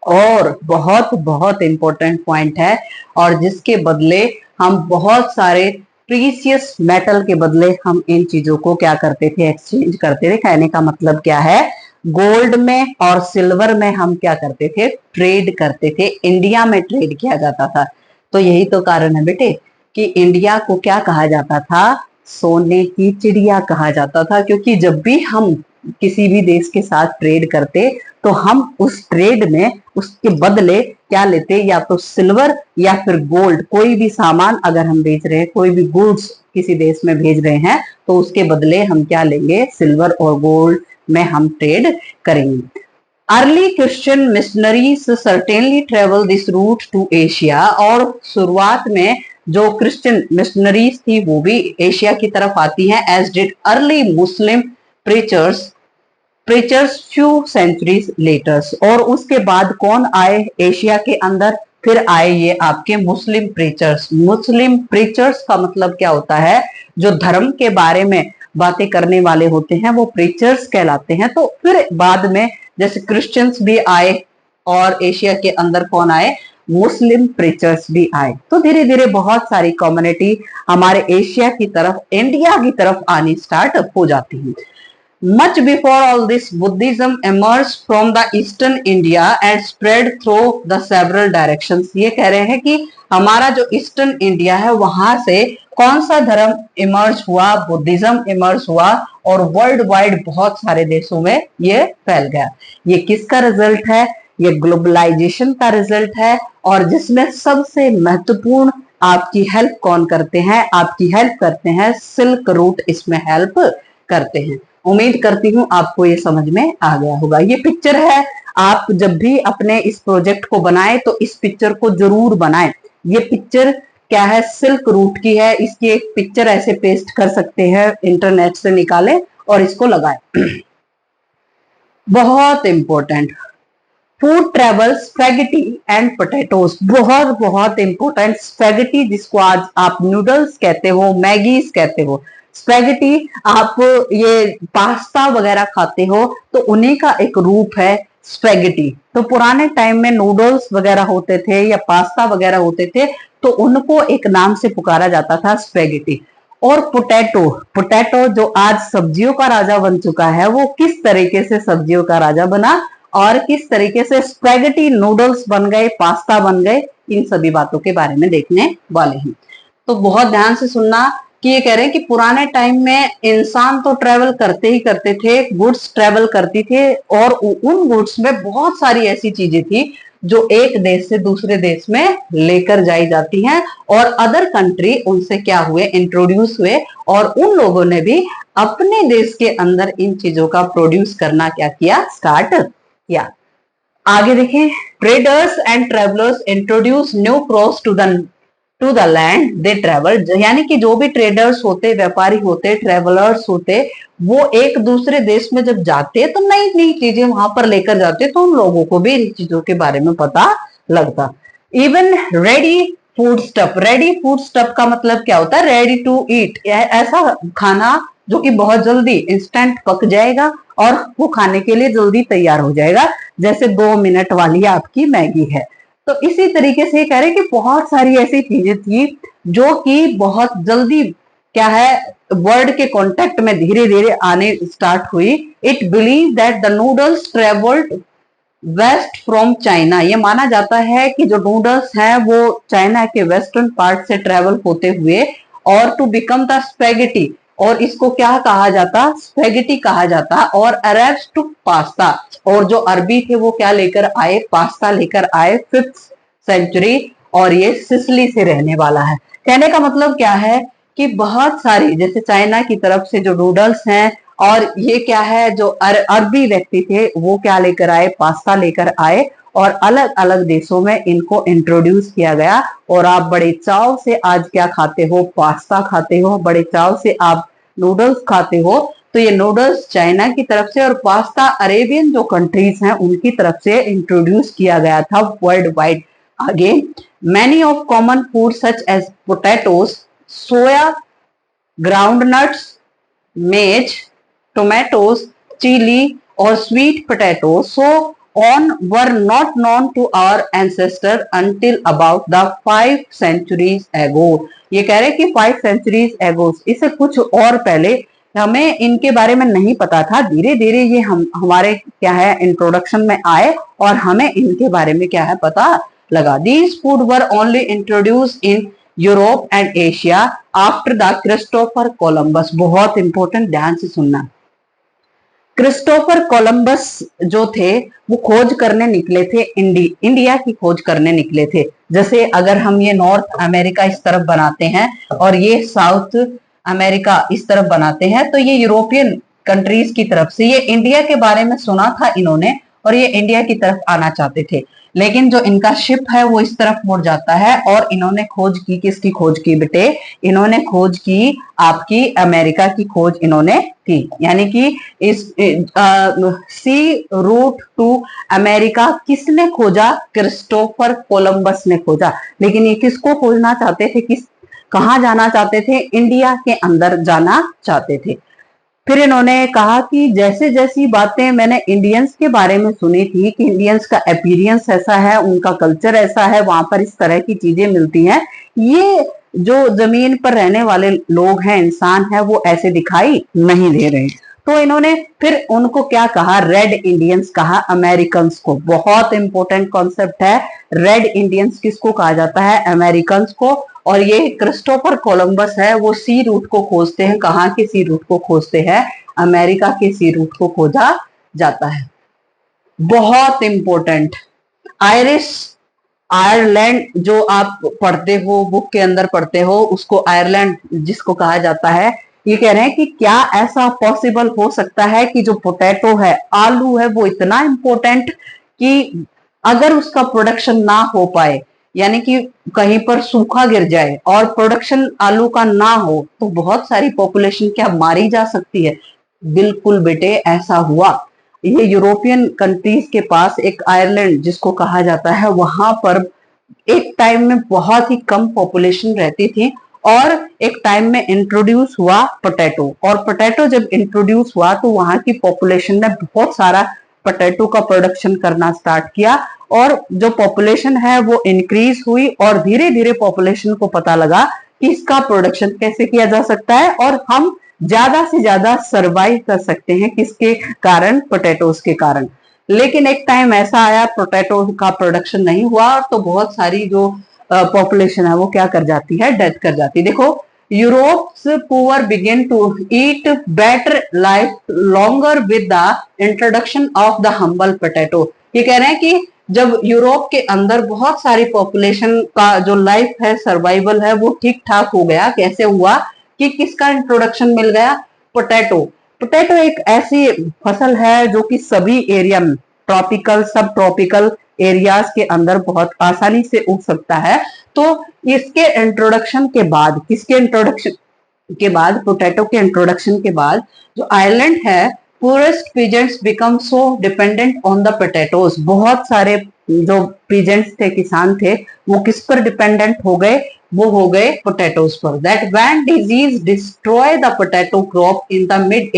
और बहुत बहुत इंपॉर्टेंट पॉइंट है, और जिसके बदले हम बहुत सारे प्रीसियस मेटल के बदले हम इन चीजों को क्या करते थे? एक्सचेंज करते थे। कहने का मतलब क्या है? गोल्ड में और सिल्वर में हम क्या करते थे? ट्रेड करते थे। इंडिया में ट्रेड किया जाता था। तो यही तो कारण है बेटे कि इंडिया को क्या कहा जाता था? सोने की चिड़िया कहा जाता था। क्योंकि जब भी हम किसी भी देश के साथ ट्रेड करते तो हम उस ट्रेड में उसके बदले क्या लेते? या तो सिल्वर या फिर गोल्ड। कोई भी सामान अगर हम बेच रहे हैं, कोई भी गुड्स किसी देश में भेज रहे हैं तो उसके बदले हम क्या लेंगे? सिल्वर और गोल्ड में हम ट्रेड करेंगे। Early Christian missionaries certainly travel this route to Asia. और शुरुआत में जो क्रिश्चियन मिशनरीज थी वो भी एशिया की तरफ आती हैं। As did early Muslim preachers few centuries letters. और उसके बाद कौन आए एशिया के अंदर? फिर आए ये आपके मुस्लिम प्रीचर्स। मुस्लिम प्रीचर्स का मतलब क्या होता है? जो धर्म के बारे में बातें करने वाले होते हैं वो प्रीचर्स कहलाते हैं। तो फिर बाद में जैसे क्रिश्चियंस भी आए और एशिया के अंदर कौन आए? मुस्लिम प्रीचर्स भी आए। तो धीरे धीरे बहुत सारी कम्युनिटी हमारे एशिया की तरफ, इंडिया की तरफ आनी स्टार्ट हो जाती है। Much before all this, Buddhism emerged from the eastern India and spread through the several directions। ये कह रहे हैं कि हमारा जो ईस्टर्न इंडिया है वहां से कौन सा धर्म इमर्ज हुआ? बुद्धिज्म इमर्ज हुआ और वर्ल्ड वाइड बहुत सारे देशों में ये फैल गया। ये किसका रिजल्ट है? ये ग्लोबलाइजेशन का रिजल्ट है। और जिसमें सबसे महत्वपूर्ण आपकी हेल्प कौन करते हैं? आपकी हेल्प करते हैं सिल्क रूट, इसमें हेल्प करते हैं। उम्मीद करती हूँ आपको ये समझ में आ गया होगा। ये पिक्चर है, आप जब भी अपने इस प्रोजेक्ट को बनाएं तो इस पिक्चर को जरूर बनाएं। ये पिक्चर क्या है? सिल्क रूट की है। इसकी एक पिक्चर ऐसे पेस्ट कर सकते हैं, इंटरनेट से निकालें और इसको लगाएं। बहुत important, food travel spaghetti and potatoes, बहुत बहुत इंपॉर्टेंट। स्पैगेटी जिसको आज आप नूडल्स कहते हो, मैगीज कहते हो, स्पैगेटी आप ये पास्ता वगैरह खाते हो तो उन्हीं का एक रूप है स्पैगेटी। तो पुराने टाइम में नूडल्स वगैरह होते थे या पास्ता वगैरह होते थे तो उनको एक नाम से पुकारा जाता था, स्पैगेटी। और पोटैटो, पोटैटो जो आज सब्जियों का राजा बन चुका है, वो किस तरीके से सब्जियों का राजा बना और किस तरीके से स्पैगेटी नूडल्स बन गए, पास्ता बन गए, इन सभी बातों के बारे में देखने वाले हैं। तो बहुत ध्यान से सुनना कि ये कह रहे हैं कि पुराने टाइम में इंसान तो ट्रेवल करते ही करते थे, गुड्स ट्रेवल करती थे और उन गुड्स में बहुत सारी ऐसी चीजें थी जो एक देश से दूसरे देश में लेकर जाई जाती हैं और अदर कंट्री उनसे क्या हुए, इंट्रोड्यूस हुए और उन लोगों ने भी अपने देश के अंदर इन चीजों का प्रोड्यूस करना क्या किया, स्टार्ट किया। आगे देखें, traders and travellers introduce new crops to the land they travel, यानी कि जो भी ट्रेडर्स होते, व्यापारी होते, ट्रेवलर्स होते, वो एक दूसरे देश में जब जाते तो नई नई चीजें वहां पर लेकर जाते तो उन लोगों को भी इन चीजों के बारे में पता लगता। Even ready food stuff, ready food stuff का मतलब क्या होता है? रेडी टू ईट, ऐसा खाना जो कि बहुत जल्दी इंस्टेंट पक जाएगा और वो खाने के लिए जल्दी तैयार हो जाएगा, जैसे 2 मिनट वाली आपकी मैगी है। तो इसी तरीके से कह रहे हैं कि बहुत सारी ऐसी चीजें थी जो कि बहुत जल्दी क्या है, वर्ड के कांटेक्ट में धीरे धीरे आने स्टार्ट हुई। It believe that the noodles travelled west from China, ये माना जाता है कि जो नूडल्स हैं वो चाइना के वेस्टर्न पार्ट से ट्रेवल होते हुए और टू बिकम द स्पैगेटी, और इसको क्या कहा जाता, स्पैगेटी कहा जाता, और अरेब्स टू पास्ता, और जो अरबी थे वो क्या लेकर आए, पास्ता लेकर आए 5th सेंचुरी, और ये सिसिली से रहने वाला है। कहने का मतलब क्या है कि बहुत सारी, जैसे चाइना की तरफ से जो नूडल्स हैं, और ये क्या है, जो अरबी व्यक्ति थे वो क्या लेकर आए, पास्ता लेकर आए और अलग अलग देशों में इनको इंट्रोड्यूस किया गया। और आप बड़े चाव से आज क्या खाते हो, पास्ता खाते हो, बड़े चाव से आप नूडल्स खाते हो। तो ये नूडल्स चाइना की तरफ से और पास्ता अरेबियन जो कंट्रीज हैं उनकी तरफ से इंट्रोड्यूस किया गया था world wide. Again many of common food such as potatoes, soya, groundnuts, maize, tomatoes, chili or sweet potatoes so on were not known to our ancestors until about the 5 centuries ago। ये कह रहे कि 5 centuries ago, इससे कुछ और पहले हमें इनके बारे में नहीं पता था। धीरे धीरे ये हमारे क्या है इंट्रोडक्शन में आए और हमें इनके बारे में क्या है पता लगा। These food were only introduced in Europe and Asia after the Christopher Columbus. बहुत इंपॉर्टेंट, ध्यान से सुनना। क्रिस्टोफर कोलंबस जो थे वो खोज करने निकले थे, इंडिया की खोज करने निकले थे। जैसे अगर हम ये नॉर्थ अमेरिका इस तरफ बनाते हैं और ये साउथ अमेरिका इस तरफ बनाते हैं, तो ये यूरोपियन कंट्रीज की तरफ से ये इंडिया के बारे में सुना था इन्होंने और ये इंडिया की तरफ आना चाहते थे। लेकिन जो इनका शिप है वो इस तरफ मुड़ जाता है और इन्होंने खोज की, किसकी खोज की बेटे? इन्होंने खोज की आपकी अमेरिका की खोज इन्होंने की। यानी कि इस सी रूट टू अमेरिका किसने खोजा? क्रिस्टोफर कोलंबस ने खोजा। लेकिन ये किसको खोजना चाहते थे, कहाँ जाना चाहते थे? इंडिया के अंदर जाना चाहते थे। फिर इन्होंने कहा कि जैसे जैसी बातें मैंने इंडियंस के बारे में सुनी थी कि इंडियंस का अपीयरेंस ऐसा है, उनका कल्चर ऐसा है, वहां पर इस तरह की चीजें मिलती हैं, ये जो जमीन पर रहने वाले लोग हैं, इंसान है, वो ऐसे दिखाई नहीं दे रहे। तो इन्होंने फिर उनको क्या कहा? रेड इंडियंस कहा, अमेरिकन को। बहुत इंपॉर्टेंट कॉन्सेप्ट है। रेड इंडियंस किसको कहा जाता है? अमेरिकन को। और ये क्रिस्टोफर कोलंबस है वो सी रूट को खोजते हैं। कहाँ के सी रूट को खोजते हैं? अमेरिका के सी रूट को खोजा जाता है। बहुत इंपॉर्टेंट, आयरिश आयरलैंड जो आप पढ़ते हो, बुक के अंदर पढ़ते हो, उसको आयरलैंड जिसको कहा जाता है। ये कह रहे हैं कि क्या ऐसा पॉसिबल हो सकता है कि जो पोटैटो है, आलू है, वो इतना इंपॉर्टेंट कि अगर उसका प्रोडक्शन ना हो पाए, यानी कि कहीं पर सूखा गिर जाए और प्रोडक्शन आलू का ना हो, तो बहुत सारी पॉपुलेशन क्या मारी जा सकती है? बिल्कुल बेटे, ऐसा हुआ। ये यूरोपियन कंट्रीज के पास एक आयरलैंड जिसको कहा जाता है, वहां पर एक टाइम में बहुत ही कम पॉपुलेशन रहती थी और एक टाइम में इंट्रोड्यूस हुआ पोटैटो, और पोटैटो जब इंट्रोड्यूस हुआ तो वहां की पॉपुलेशन ने बहुत सारा पोटैटो का प्रोडक्शन करना स्टार्ट किया, और जो पॉपुलेशन है वो इंक्रीज हुई, और धीरे धीरे पॉपुलेशन को पता लगा कि इसका प्रोडक्शन कैसे किया जा सकता है और हम ज्यादा से ज्यादा सरवाइव कर सकते हैं। किसके कारण? पोटैटोज के कारण। लेकिन एक टाइम ऐसा आया, पोटैटो का प्रोडक्शन नहीं हुआ, तो बहुत सारी जो पॉपुलेशन है वो क्या कर जाती है? डेथ कर जाती है। देखो, Europe's poor begin to eat better life longer with the introduction of the humble potato. ये कह रहे हैं कि जब यूरोप के अंदर बहुत सारी पॉपुलेशन का जो लाइफ है, सर्वाइवल है, वो ठीक ठाक हो गया। कैसे हुआ? कि किसका इंट्रोडक्शन मिल गया? पोटैटो। पोटैटो एक ऐसी फसल है जो कि सभी एरिया में, ट्रॉपिकल, सब ट्रॉपिकल एरियाज के अंदर बहुत आसानी से उग सकता है। तो इसके इंट्रोडक्शन के बाद, किसके इंट्रोडक्शन के बाद? पोटैटो के इंट्रोडक्शन के बाद जो आयरलैंड है, purest peasants become so dependent on the potatoes. बहुत सारे जो पीजेंट्स थे, किसान थे, वो किस पर डिपेंडेंट हो गए? वो हो गए पोटैटोज पर। That when disease destroy the potato crop in the mid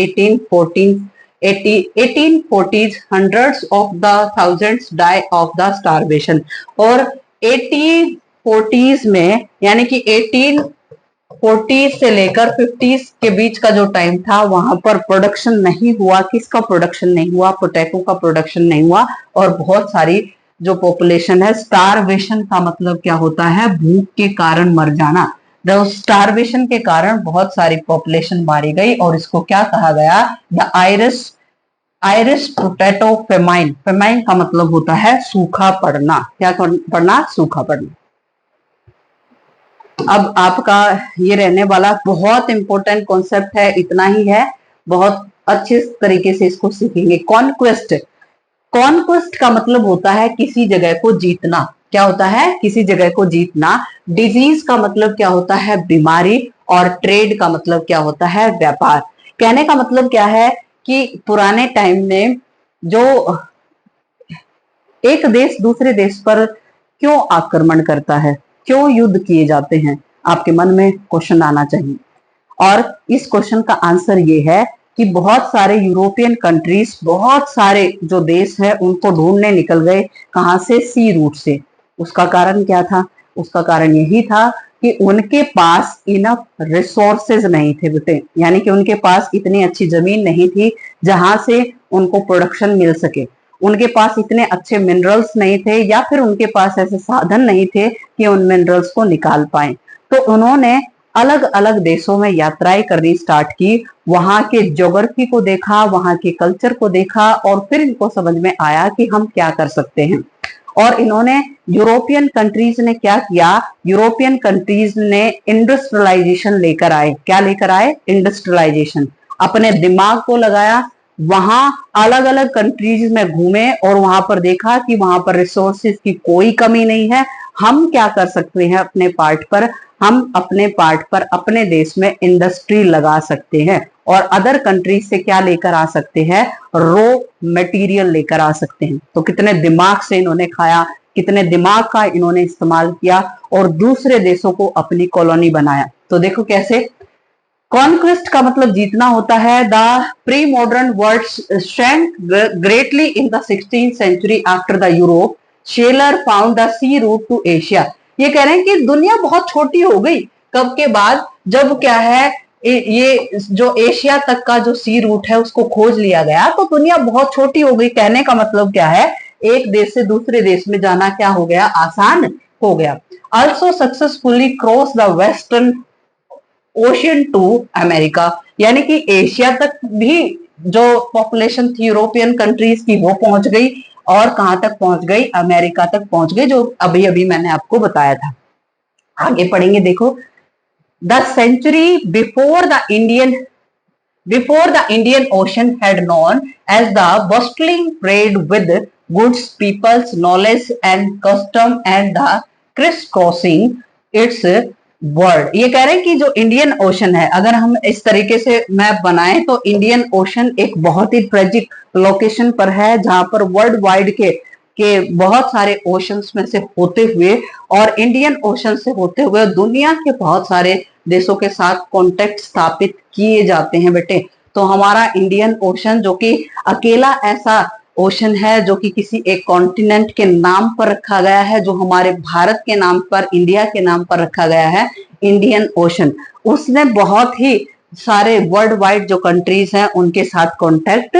1840s, hundreds of the thousands die of the starvation। और 1840s में, यानी कि 1840 से लेकर 50s के बीच का जो टाइम था, वहां पर प्रोडक्शन नहीं हुआ। किसका प्रोडक्शन नहीं हुआ? पोटैटो का प्रोडक्शन नहीं हुआ, और बहुत सारी जो पॉपुलेशन है, स्टारवेशन का मतलब क्या होता है? भूख के कारण मर जाना। जो स्टारवेशन के कारण बहुत सारी पॉपुलेशन मारी गई, और इसको क्या कहा गया? The Irish potato famine. Famine का मतलब होता है सूखा पड़ना। क्या पड़ना? सूखा पड़ना। अब आपका ये रहने वाला बहुत इंपॉर्टेंट कॉन्सेप्ट है, इतना ही है, बहुत अच्छे तरीके से इसको सीखेंगे। कॉन्क्वेस्ट। कॉन्क्वेस्ट का मतलब होता है किसी जगह को जीतना। क्या होता है? किसी जगह को जीतना। डिजीज का मतलब क्या होता है? बीमारी। और ट्रेड का मतलब क्या होता है? व्यापार। कहने का मतलब क्या है कि पुराने टाइम में जो एक देश दूसरे देश पर क्यों आक्रमण करता है, क्यों युद्ध किए जाते हैं, आपके मन में क्वेश्चन आना चाहिए। और इस क्वेश्चन का आंसर ये है कि बहुत सारे यूरोपियन कंट्रीज, बहुत सारे जो देश है, उनको ढूंढने निकल गए। कहां से? सी रूट से। उसका कारण क्या था? उसका कारण यही था कि उनके पास इनफ रिसोर्सेज नहीं थे बेटे, यानी कि उनके पास इतनी अच्छी जमीन नहीं थी जहां से उनको प्रोडक्शन मिल सके। उनके पास इतने अच्छे मिनरल्स नहीं थे, या फिर उनके पास ऐसे साधन नहीं थे कि उन मिनरल्स को निकाल पाए। तो उन्होंने अलग अलग देशों में यात्राएं करनी स्टार्ट की, वहां के ज्योग्राफी को देखा, वहां के कल्चर को देखा, और फिर इनको समझ में आया कि हम क्या कर सकते हैं। और इन्होंने, यूरोपियन कंट्रीज ने क्या किया? यूरोपियन कंट्रीज ने इंडस्ट्रियलाइजेशन लेकर आए। क्या लेकर आए? इंडस्ट्रियलाइजेशन। अपने दिमाग को लगाया, वहां अलग अलग कंट्रीज में घूमे, और वहां पर देखा कि वहां पर रिसोर्सेज की कोई कमी नहीं है। हम क्या कर सकते हैं अपने पार्ट पर? हम अपने पार्ट पर अपने देश में इंडस्ट्री लगा सकते हैं, और अदर कंट्रीज से क्या लेकर आ सकते हैं? रॉ मटेरियल लेकर आ सकते हैं। तो कितने दिमाग से इन्होंने खाया, कितने दिमाग का इन्होंने इस्तेमाल किया, और दूसरे देशों को अपनी कॉलोनी बनाया। तो देखो कैसे। कॉन्क्वेस्ट का मतलब जीतना होता है। The pre modern world strength greatly in the 16th century after the Europe sailor found the sea route to Asia. ये कह रहे हैं कि दुनिया बहुत छोटी हो गई। कब के बाद? जब क्या है, ये जो एशिया तक का जो सी रूट है उसको खोज लिया गया, तो दुनिया बहुत छोटी हो गई। कहने का मतलब क्या है? एक देश से दूसरे देश में जाना क्या हो गया? आसान हो गया। Also successfully cross the western ocean to America, यानी कि एशिया तक भी जो पॉपुलेशन थी यूरोपियन कंट्रीज की वो पहुंच गई, और कहां तक पहुंच गई, अमेरिका तक पहुंच गई, जो अभी अभी मैंने आपको बताया था। आगे पढ़ेंगे, देखो, the century before the Indian Ocean had known as the bustling trade with goods, people's knowledge and custom and the crisscrossing its world. ये कह रहे हैं कि जो इंडियन ओशन है, अगर हम इस तरीके से मैप बनाएं तो इंडियन ओशन एक बहुत ही ट्रेजिक लोकेशन पर है, जहां पर वर्ल्ड वाइड के बहुत सारे ओशंस में से होते हुए और इंडियन ओशन से होते हुए दुनिया के बहुत सारे देशों के साथ कॉन्टेक्ट स्थापित किए जाते हैं बेटे। तो हमारा इंडियन ओशन जो कि अकेला ऐसा ओशन है जो कि किसी एक कॉन्टिनेंट के नाम पर रखा गया है, जो हमारे भारत के नाम पर, इंडिया के नाम पर रखा गया है, इंडियन ओशन, उसने बहुत ही सारे वर्ल्ड वाइड जो कंट्रीज हैं उनके साथ कॉन्टेक्ट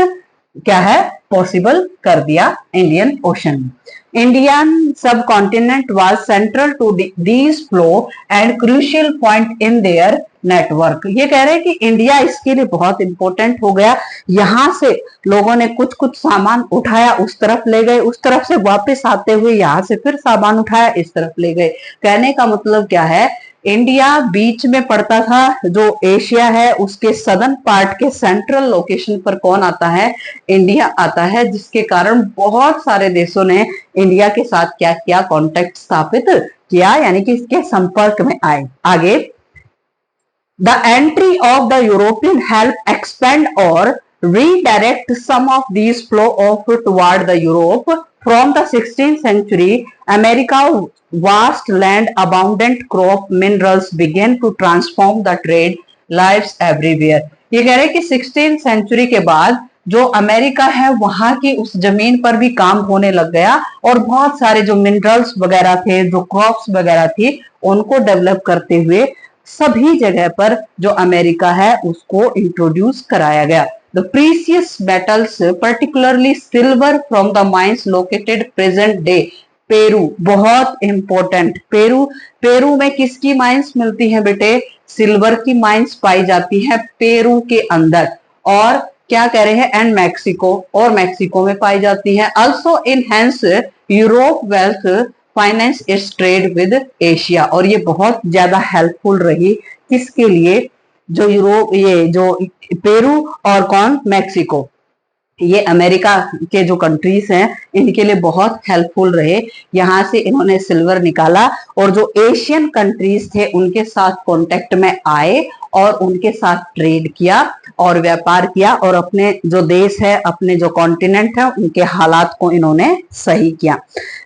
क्या है, पॉसिबल कर दिया Indian Ocean. Indian subcontinent was central to these flow and crucial point in their network. ये कह रहे हैं कि इंडिया इसके लिए बहुत इंपॉर्टेंट हो गया, यहां से लोगों ने कुछ कुछ सामान उठाया, उस तरफ ले गए, उस तरफ से वापस आते हुए यहां से फिर सामान उठाया, इस तरफ ले गए। कहने का मतलब क्या है, इंडिया बीच में पड़ता था, जो एशिया है उसके सदर्न पार्ट के सेंट्रल लोकेशन पर कौन आता है, इंडिया आता है, जिसके कारण बहुत सारे देशों ने इंडिया के साथ क्या किया, कॉन्टेक्ट स्थापित किया, यानी कि इसके संपर्क में आए। आगे, the entry of the European helped expand or redirect some of these flow of toward the Europe. From the 16th century, America's vast land, abundant crop minerals began to transform the trade lives everywhere. ये कह रहे हैं कि 16th century के बाद जो America है वहां की उस जमीन पर भी काम होने लग गया, और बहुत सारे जो मिनरल्स वगैरह थे, जो क्रॉप्स वगैरह थी, उनको डेवलप करते हुए सभी जगह पर जो अमेरिका है उसको इंट्रोड्यूस कराया गया। The precious metals particularly silver from the mines located present day Peru, बहुत इंपॉर्टेंट, पेरू में किसकी माइंस मिलती है बेटे, सिल्वर की माइंस पाई जाती है पेरू के अंदर, और क्या कह रहे हैं, एंड मैक्सिको, और मैक्सिको में पाई जाती है। Also enhance Europe wealth finance it's trade with Asia, और ये बहुत ज्यादा हेल्पफुल रही किसके लिए, जो यूरोप, ये जो पेरू और कौन, मैक्सिको, ये अमेरिका के जो कंट्रीज हैं इनके लिए बहुत हेल्पफुल रहे। यहां से इन्होंने सिल्वर निकाला और जो एशियन कंट्रीज थे उनके साथ कांटेक्ट में आए और उनके साथ ट्रेड किया और व्यापार किया, और अपने जो देश है, अपने जो कॉन्टिनेंट है, उनके हालात को इन्होंने सही किया।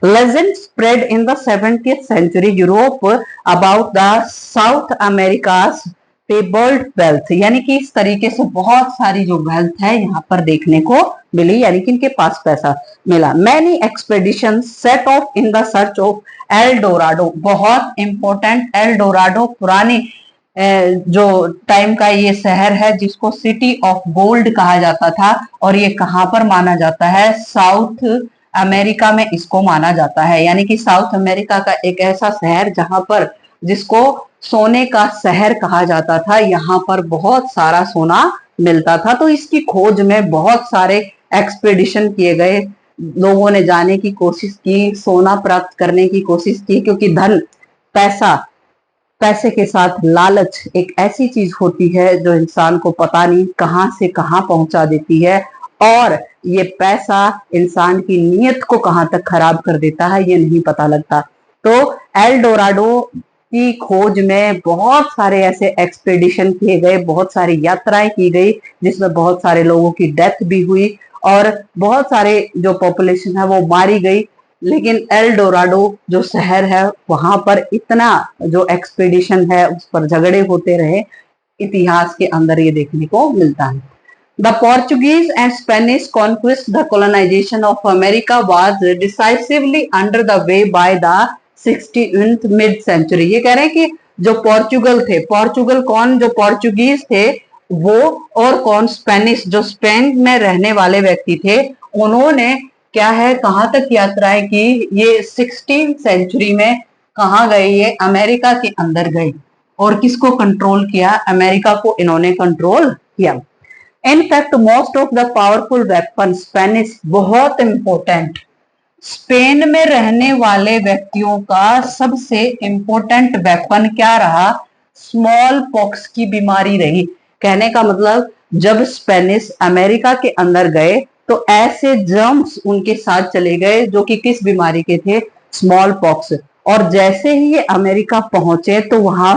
Legend spread in the 70th century Europe about the South Americas fabled wealth, यानी कि इस तरीके से बहुत सारी जो वेल्थ है यहाँ पर देखने को मिली, यानी कि इनके पास पैसा मिला। Many expedition set of in the search of L Dorado, बहुत इंपॉर्टेंट, एल डोराडो पुरानी जो टाइम का ये शहर है जिसको सिटी ऑफ गोल्ड कहा जाता था, और ये कहां पर माना जाता है, साउथ अमेरिका में इसको माना जाता है, यानी कि साउथ अमेरिका का एक ऐसा शहर जहां पर, जिसको सोने का शहर कहा जाता था, यहाँ पर बहुत सारा सोना मिलता था। तो इसकी खोज में बहुत सारे एक्सपेडिशन किए गए, लोगों ने जाने की कोशिश की, सोना प्राप्त करने की कोशिश की, क्योंकि धन, पैसे के साथ लालच एक ऐसी चीज होती है जो इंसान को पता नहीं कहां से कहां पहुंचा देती है, और ये पैसा इंसान की नीयत को कहां तक खराब कर देता है ये नहीं पता लगता। तो एल डोराडो की खोज में बहुत सारे ऐसे एक्सपेडिशन किए गए, बहुत सारी यात्राएं की गई, जिसमें बहुत सारे लोगों की डेथ भी हुई और बहुत सारे जो पॉपुलेशन है वो मारी गई। लेकिन एल डोराडो जो शहर है वहां पर इतना जो एक्सपेडिशन है उस पर झगड़े होते रहे, इतिहास के अंदर ये देखने को मिलता है। The Portuguese and Spanish conquest, the colonization of America was decisively under the way by the 16th mid century। ये कह रहे हैं कि जो पोर्चुगल थे, पोर्चुगल कौन, जो पोर्चुगीज थे वो, और कौन, स्पेनिश, जो स्पेन में रहने वाले व्यक्ति थे, उन्होंने क्या है, कहां तक यात्राएं की, ये 16th सेंचुरी में कहा गए, ये अमेरिका के अंदर गए। और किसको कंट्रोल किया? अमेरिका को इन्होंने कंट्रोल किया। In fact most of the powerful weapon Spanish, बहुत इंपॉर्टेंट, स्पेन में रहने वाले व्यक्तियों का सबसे इंपॉर्टेंट वेपन क्या रहा? स्मॉल पॉक्स की बीमारी रही। कहने का मतलब जब स्पेनिश अमेरिका के अंदर गए तो ऐसे जर्म्स उनके साथ चले गए जो कि किस बीमारी के थे? Small pox. और जैसे ही ये अमेरिका पहुंचे तो वहां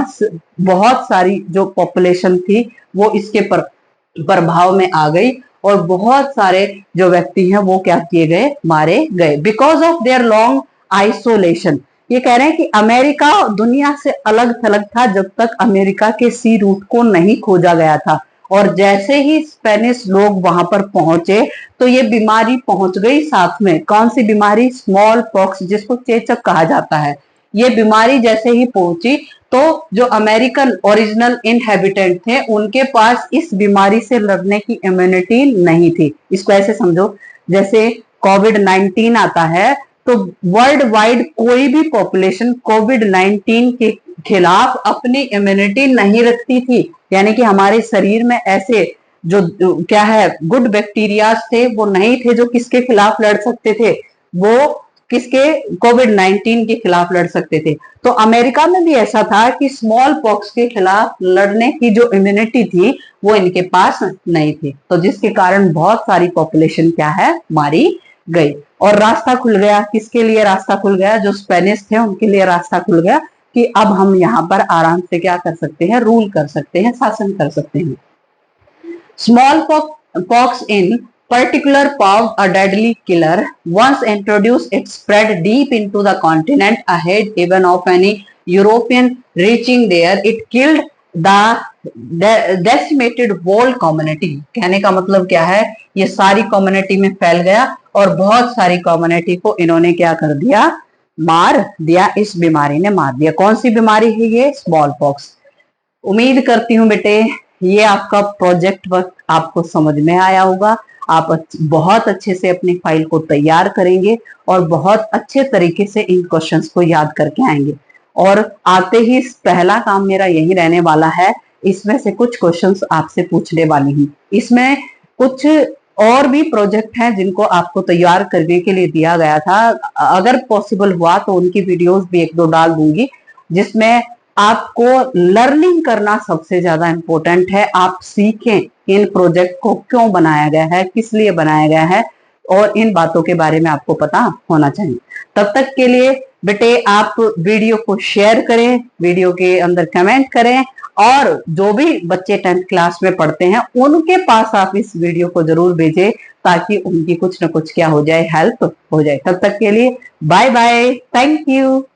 बहुत सारी जो पॉपुलेशन थी वो इसके प्रभाव में आ गई और बहुत सारे जो व्यक्ति हैं वो क्या किए गए? मारे गए because of their long isolation. ये कह रहे हैं कि अमेरिका दुनिया से अलग थलग था जब तक अमेरिका के सी रूट को नहीं खोजा गया था। और जैसे ही स्पेनिश लोग वहां पर पहुंचे तो ये बीमारी पहुंच गई साथ में। कौन सी बीमारी? स्मॉल पॉक्स, जिसको चेचक कहा जाता है। ये बीमारी जैसे ही पहुंची तो जो अमेरिकन ओरिजिनल इनहेबिटेंट थे उनके पास इस बीमारी से लड़ने की इम्यूनिटी नहीं थी। इसको ऐसे समझो, जैसे कोविड-19 आता है तो वर्ल्ड वाइड कोई भी पॉपुलेशन कोविड-19 के खिलाफ अपनी इम्यूनिटी नहीं रखती थी। यानी कि हमारे शरीर में ऐसे जो क्या है गुड बैक्टीरियाज थे वो नहीं थे जो किसके खिलाफ लड़ सकते थे? वो किसके? कोविड-19 के खिलाफ लड़ सकते थे। तो अमेरिका में भी ऐसा था कि स्मॉल पॉक्स के खिलाफ लड़ने की जो इम्यूनिटी थी वो इनके पास नहीं थी, तो जिसके कारण बहुत सारी पॉपुलेशन क्या है? मारी गई। और रास्ता खुल गया। किसके लिए रास्ता खुल गया? जो स्पेनिश थे उनके लिए रास्ता खुल गया कि अब हम यहाँ पर आराम से क्या कर सकते हैं? रूल कर सकते हैं, शासन कर सकते हैं। Smallpox in particular proved a deadly killer. Once introduced, it spread deep into the continent ahead even of any European reaching there. It killed the decimated whole community. कहने का मतलब क्या है? ये सारी कम्युनिटी में फैल गया और बहुत सारी कम्युनिटी को इन्होंने क्या कर दिया? मार दिया। इस बीमारी ने मार दिया। कौन सी बीमारी है ये? Small pox. उम्मीद करती हूँ बेटे ये आपका प्रोजेक्ट वर्क आपको समझ में आया होगा। आप बहुत अच्छे से अपनी फाइल को तैयार करेंगे और बहुत अच्छे तरीके से इन क्वेश्चंस को याद करके आएंगे। और आते ही पहला काम मेरा यही रहने वाला है, इसमें से कुछ क्वेश्चंस आपसे पूछने वाली हूँ। इसमें कुछ और भी प्रोजेक्ट हैं जिनको आपको तैयार करने के लिए दिया गया था। अगर पॉसिबल हुआ तो उनकी वीडियोस भी एक दो डाल दूंगी, जिसमें आपको लर्निंग करना सबसे ज्यादा इंपॉर्टेंट है। आप सीखें इन प्रोजेक्ट को क्यों बनाया गया है, किस लिए बनाया गया है, और इन बातों के बारे में आपको पता होना चाहिए। तब तक के लिए बेटे आप वीडियो को शेयर करें, वीडियो के अंदर कमेंट करें, और जो भी बच्चे 10th क्लास में पढ़ते हैं उनके पास आप इस वीडियो को जरूर भेजें ताकि उनकी कुछ न कुछ क्या हो जाए, हेल्प हो जाए। तब तक के लिए बाय बाय, थैंक यू।